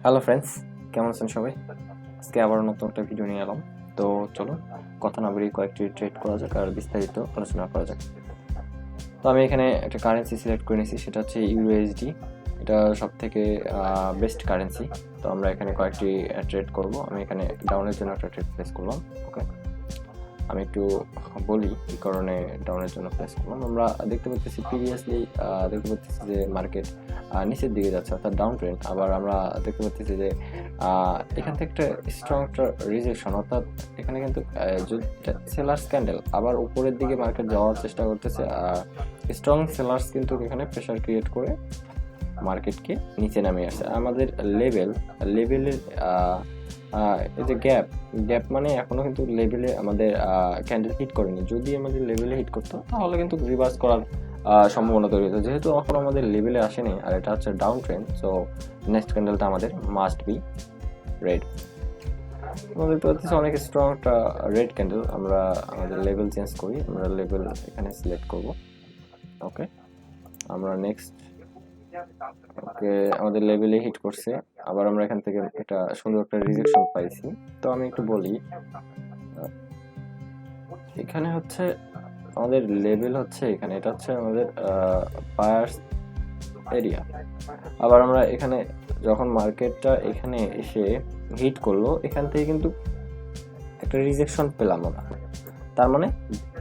Hello friends, কেমন আছেন সবাই? আজকে আবার নতুন একটা ভিডিও নিয়ে এলাম। তো চলো কথা না বেরিয়ে কয়েকটি ট্রেড করা যাক আর বিস্তারিত আলোচনা করা যাক। তো আমি এখানে একটা কারেন্সি সিলেক্ট করে নিয়েছি, সেটা হচ্ছে ইউএসডি। এটা সব থেকে বেস্ট কারেন্সি। তো আমরা এখানে কয়েকটি ট্রেড করব। আমি এখানে ডাউনের জন্য একটা ট্রেড প্লেস করলাম। ওকে, আমি একটু বলি এই কারণে ডাউনের জন্য প্লেস করলাম। আমরা দেখতে পাচ্ছি প্রিভিয়াসলি দেখতে পাচ্ছি যে মার্কেট নিচের দিকে যাচ্ছে, অর্থাৎ ডাউন ট্রেন্ড। আবার আমরা দেখতে পাচ্ছি যে এখান থেকে একটা স্ট্রং একটা রিজেকশন, অর্থাৎ এখানে কিন্তু সেলার্স ক্যান্ডেল আবার উপরের দিকে মার্কেট যাওয়ার চেষ্টা করতেছে। স্ট্রং সেলার্স কিন্তু এখানে প্রেশার ক্রিয়েট করে মার্কেটকে নিচে নামিয়ে আসছে। আমাদের লেভেলের এই যে গ্যাপ মানে এখনো কিন্তু লেভেলে আমাদের ক্যান্ডেল হিট করেনি। যদি আমাদের লেভেলে হিট করতো তাহলে কিন্তু রিভার্স করার সম্ভাবনা তৈরি হতো। যেহেতু এখন আমাদের লেভেলে আসেনি আর এটা হচ্ছে ডাউন ট্রেন্ড, সো নেক্সট ক্যান্ডেলটা আমাদের মাস্ট বি রেড। আমরা দেখতে পাচ্ছি অনেক স্ট্রং একটা রেড ক্যান্ডেল। আমরা আমাদের লেভেল চেঞ্জ করি, আমরা লেভেল এখানে সিলেক্ট করব। ওকে, আমরা নেক্সট ওকে আমাদের লেভেলে হিট করছে। আবার আমরা এখান থেকে একটা সুন্দর একটা রিজেকশন পাইছি। তো আমি একটু বলি, এখানে হচ্ছে আমাদের লেভেল হচ্ছে এখানে, এটা হচ্ছে আমাদের বায়ার্স এরিয়া। আবার আমরা এখানে যখন মার্কেটটা এখানে এসে হিট করলো, এখান থেকে কিন্তু একটা রিজেকশন পেলাম আমরা। তার মানে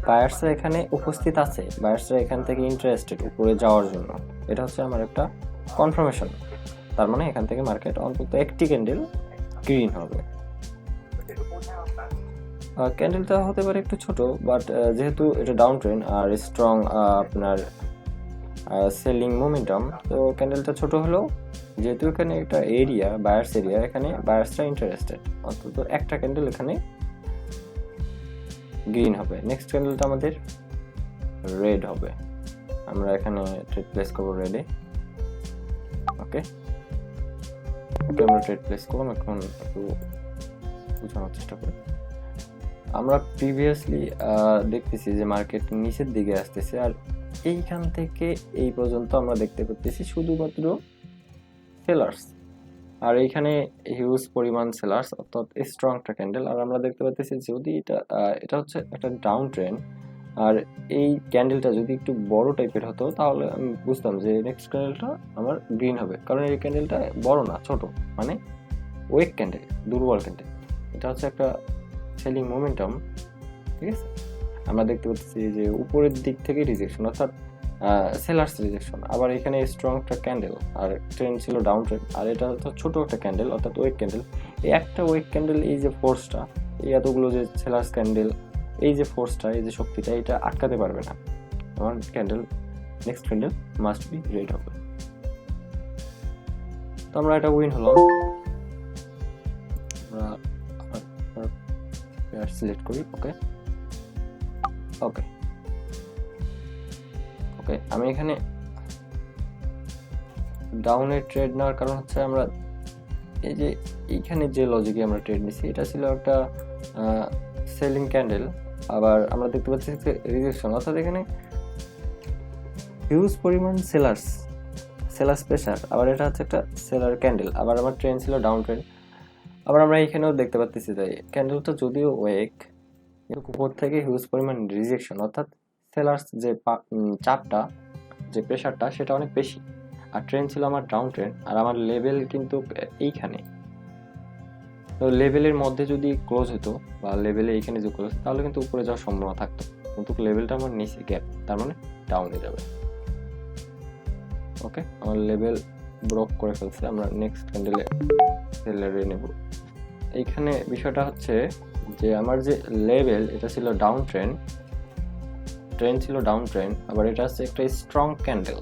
বায়ার্সরা এখানে উপস্থিত আছে, বায়ার্সরা এখান থেকে ইন্টারেস্টেড উপরে যাওয়ার জন্য। এটা হচ্ছে আমার একটা কনফার্মেশন। তার মানে এখান থেকে মার্কেট অন্তত একটি ক্যান্ডেল গ্রিন হবে। ক্যান্ডেলটা হতে পারে একটু ছোট, বাট যেহেতু এটা ডাউন ট্রেন্ড আর স্ট্রং আপনার সেলিং মোমেন্টাম, তো ক্যান্ডেলটা ছোট হলেও যেহেতু এখানে একটা এরিয়া বায়ার্স এরিয়া, এখানে বায়ার্সরা ইন্টারেস্টেড, অন্তত একটা ক্যান্ডেল এখানে গ্রিন হবে। নেক্সট ক্যান্ডেলটা আমাদের রেড হবে। আমরা এখানে ট্রেড প্লেস করবো রেডে। ওকে, আমরা ট্রেড প্লেস করলাম। এখন একটু বোঝানোর চেষ্টা করি। আমরা প্রিভিয়াসলি দেখতেছি যে মার্কেট নিচের দিকে আসতেছে, আর এইখান থেকে এই পর্যন্ত আমরা দেখতে পাচ্ছি শুধুমাত্র সেলার্স, আর এইখানে হিউজ পরিমাণ সেলার্স, অর্থাৎ স্ট্রং একটা ক্যান্ডেল। আর আমরা দেখতে পাচ্ছি যদি এটা হচ্ছে একটা ডাউন ট্রেন্ড, আর এই ক্যান্ডেলটা যদি একটু বড় টাইপের হতো তাহলে আমি বুঝতাম যে নেক্সট ক্যান্ডেলটা আমার গ্রিন হবে, কারণ এই ক্যান্ডেলটা বড় না, ছোট, মানে ওয়েক ক্যান্ডেল, দুর্বল ক্যান্ডেল। এটা হচ্ছে একটা সেলিং মোমেন্টাম, ঠিক আছে। আমরা দেখতে পাচ্ছি যে উপরের দিক থেকে রিজেকশন, অর্থাৎ সেলার্স রিজেকশন। আবার এখানে স্ট্রং একটা ক্যান্ডেল, আর ট্রেন্ড ছিল ডাউন ট্রেন্ড, আর এটা হচ্ছে ছোট একটা ক্যান্ডেল, অর্থাৎ ওয়েক ক্যান্ডেল। এই একটা ওয়েক ক্যান্ডেল, এই যে ফোর্সটা, এই এতগুলো যে সেলার্স ক্যান্ডেল, এই যে ফোর্সটা, এই যে শক্তিটা, এটা আটকাতে পারবে না। আমার candle next candle must be red হবে। তো আমরা এটা উইন হলো। আমরা সিলেক্ট করি। ওকে ওকে ওকে আমি এখানে ডাউনের ট্রেড নেওয়ার কারণ হচ্ছে আমরা এই যে এইখানে যে লজিকে আমরা ট্রেড নিছি, এটা ছিল একটা সেলিং ক্যান্ডেল। আবার আমরা দেখতে পাচ্ছি রিজেকশন, অর্থাৎ এখানে হিউজ পরিমাণ সেলার্স প্রেশার। আবার এটা হচ্ছে একটা সেলার ক্যান্ডেল। আবার আমার ট্রেন্ড ছিল ডাউন ট্রেন্ড। আবার আমরা এখানেও দেখতে পাচ্ছি যে ক্যান্ডেলটা যদিও ওয়েক, কিন্তু উপর থেকে হিউজ পরিমাণ রিজেকশন, অর্থাৎ সেলার্স যে চাপটা, যে প্রেশারটা, সেটা অনেক বেশি। আর ট্রেন্ড ছিল আমার ডাউন ট্রেন্ড, আর আমার লেভেল কিন্তু এইখানে। তো লেভেলের মধ্যে যদি ক্লোজ হতো, বা লেভেলে এইখানে যদি ক্লোজ, তাহলে কিন্তু উপরে যাওয়ার সম্ভাবনা থাকতো। কিন্তু লেভেলটা আমার নিচে গ্যাপ, তার মানে ডাউনে যাবে। ওকে, আমার লেভেল ব্রোক করে ফেলছে। আমরা নেক্সট ক্যান্ডেলে সেলারে নেব। এইখানে বিষয়টা হচ্ছে যে আমার যে লেভেল, এটা ছিল ডাউন ট্রেন্ড ছিল ডাউন ট্রেন্ড। আবার এটা হচ্ছে একটা স্ট্রং ক্যান্ডেল,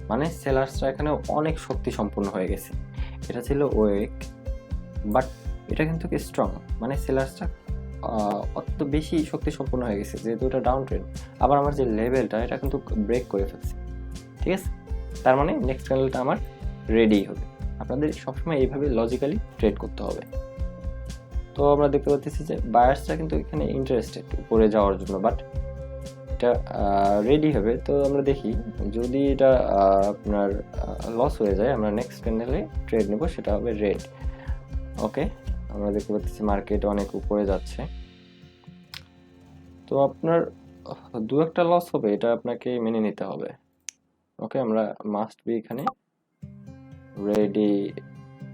মানে সেলার্সরা এখানে অনেক শক্তি সম্পন্ন হয়ে গেছে। এটা ছিল ওয়েক, বাট এটা কিন্তু স্ট্রং, মানে সেলার্সটা অত বেশি শক্তি সম্পন্ন হয়ে গেছে যেহেতু এটা ডাউন ট্রেন্ড। আবার আমার যে লেভেলটা, এটা কিন্তু ব্রেক করে ফেলছে, ঠিক আছে। তার মানে নেক্সট ক্যান্ডেলটা আমার রেডি হবে। আপনাদের সবসময় এইভাবে লজিক্যালি ট্রেড করতে হবে। তো আমরা দেখতে পাচ্ছি যে বায়ার্সরা কিন্তু এখানে ইন্টারেস্টেড উপরে যাওয়ার জন্য, বাট এটা রেডি হবে। তো আমরা দেখি যদি এটা আপনার লস হয়ে যায়, আমরা নেক্সট ক্যান্ডেলে ট্রেড নেব, সেটা হবে রেড। ওকে, আমরা দেখতে পাচ্ছি মার্কেট অনেক উপরে যাচ্ছে। তো আপনার দু একটা লস হবে, এটা আপনাকে মেনে নিতে হবে। ওকে, আমরা মাস্ট বি এখানে রেডি।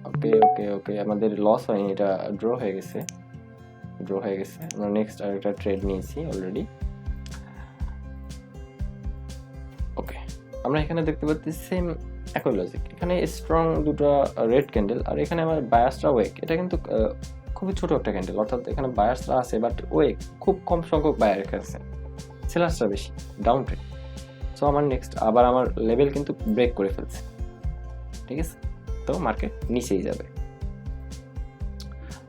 ওকে ওকে ওকে, আমাদের লস হয়নি, এটা ড্র হয়ে গেছে। আমরা নেক্সট আরেকটা ট্রেড নিয়েছি অলরেডি। ওকে, আমরা এখানে দেখতে পাচ্ছি সেম একই লজিক। এখানে স্ট্রং দুটো রেড ক্যান্ডেল, আর এখানে আমার বায়াসরা ওয়েক। এটা কিন্তু খুবই ছোট একটা ক্যান্ডেল, অর্থাৎ এখানে বায়াসরা আছে বাট ওয়েক খুব কম সংখ্যক বায়ার আছে, সেলার্সরা বেশি, ডাউন ট্রেড। সো আমার নেক্সট আবার আমার লেভেল কিন্তু ব্রেক করে ফেলছে, ঠিক আছে? তো মার্কেট নিচেই যাবে।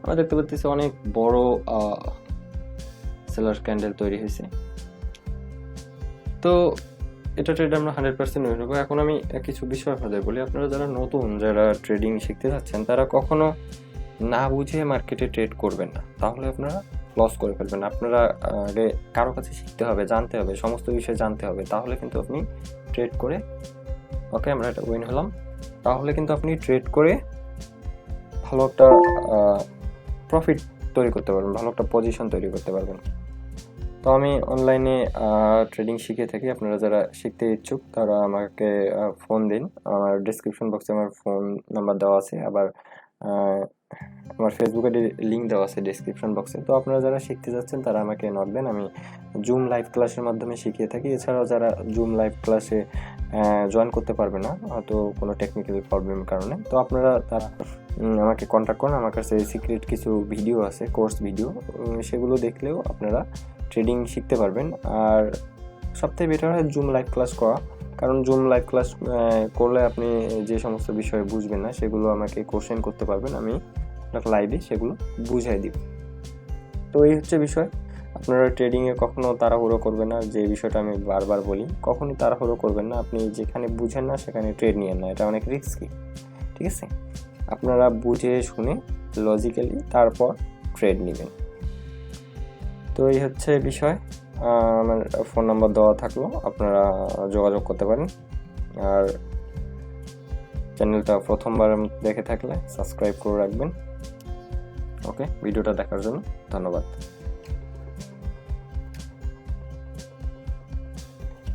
আমরা দেখতে পাচ্ছি অনেক বড় সেলার ক্যান্ডেল তৈরি হয়েছে। তো এটা ট্রেড আমরা 100% হয়ে যাবো। এখন আমি কিছু বিষয় আপনাদের বলি। আপনারা যারা নতুন, যারা ট্রেডিং শিখতে যাচ্ছেন, তারা কখনো না বুঝে মার্কেটে ট্রেড করবেন না, তাহলে আপনারা লস করে ফেলবেন। আপনারা আগে কারো কাছে শিখতে হবে, জানতে হবে, সমস্ত বিষয় জানতে হবে, তাহলে কিন্তু আপনি ট্রেড করে, ওকে আমরা এটা উইন হলাম, তাহলে কিন্তু আপনি ট্রেড করে ভালো একটা প্রফিট তৈরি করতে পারবেন, ভালো একটা পজিশন তৈরি করতে পারবেন। তো আমি অনলাইনে ট্রেডিং শিখে থাকি। আপনারা যারা শিখতে ইচ্ছুক তারা আমাকে ফোন দিন। আমার ডিসক্রিপশন বক্সে আমার ফোন নাম্বার দেওয়া আছে, আবার আমার ফেসবুকের লিঙ্ক দেওয়া আছে ডিসক্রিপশন বক্সে। তো আপনারা যারা শিখতে যাচ্ছেন তারা আমাকে নক দেন। আমি জুম লাইভ ক্লাসের মাধ্যমে শিখিয়ে থাকি। এছাড়াও যারা জুম লাইভ ক্লাসে জয়েন করতে পারবে না, হয়তো কোনো টেকনিক্যাল প্রবলেমের কারণে, তো আপনারা তারা আমাকে কন্ট্যাক্ট করুন। আমার কাছে সিক্রেট কিছু ভিডিও আছে, কোর্স ভিডিও, সেগুলো দেখলেও আপনারা ট্রেডিং শিখতে পারবেন। আর সবথেকে বেটার হয় জুম লাইভ ক্লাস করা, কারণ জুম লাইভ ক্লাস করলে আপনি যে সমস্ত বিষয় বুঝবেন না সেগুলো আমাকে কোশ্চেন করতে পারবেন, আমি লাইভে সেগুলো বুঝাই দিব। তো এই হচ্ছে বিষয়। আপনারা ট্রেডিংয়ে কখনো তাড়াহুড়ো করবেন না, যে বিষয়টা আমি বারবার বলি, কখনোই তাড়াহুড়ো করবেন না। আপনি যেখানে বুঝেন না সেখানে ট্রেড নিয়েন না, এটা অনেক রিস্কি, ঠিক আছে? আপনারা বুঝে শুনে লজিক্যালি তারপর ট্রেড নেবেন। তো এই হচ্ছে বিষয়। আমার ফোন নাম্বার দেওয়া থাকলো, আপনারা যোগাযোগ করতে পারেন। আর চ্যানেলটা প্রথমবার দেখে থাকলে সাবস্ক্রাইব করে রাখবেন। ওকে, ভিডিওটা দেখার জন্য ধন্যবাদ।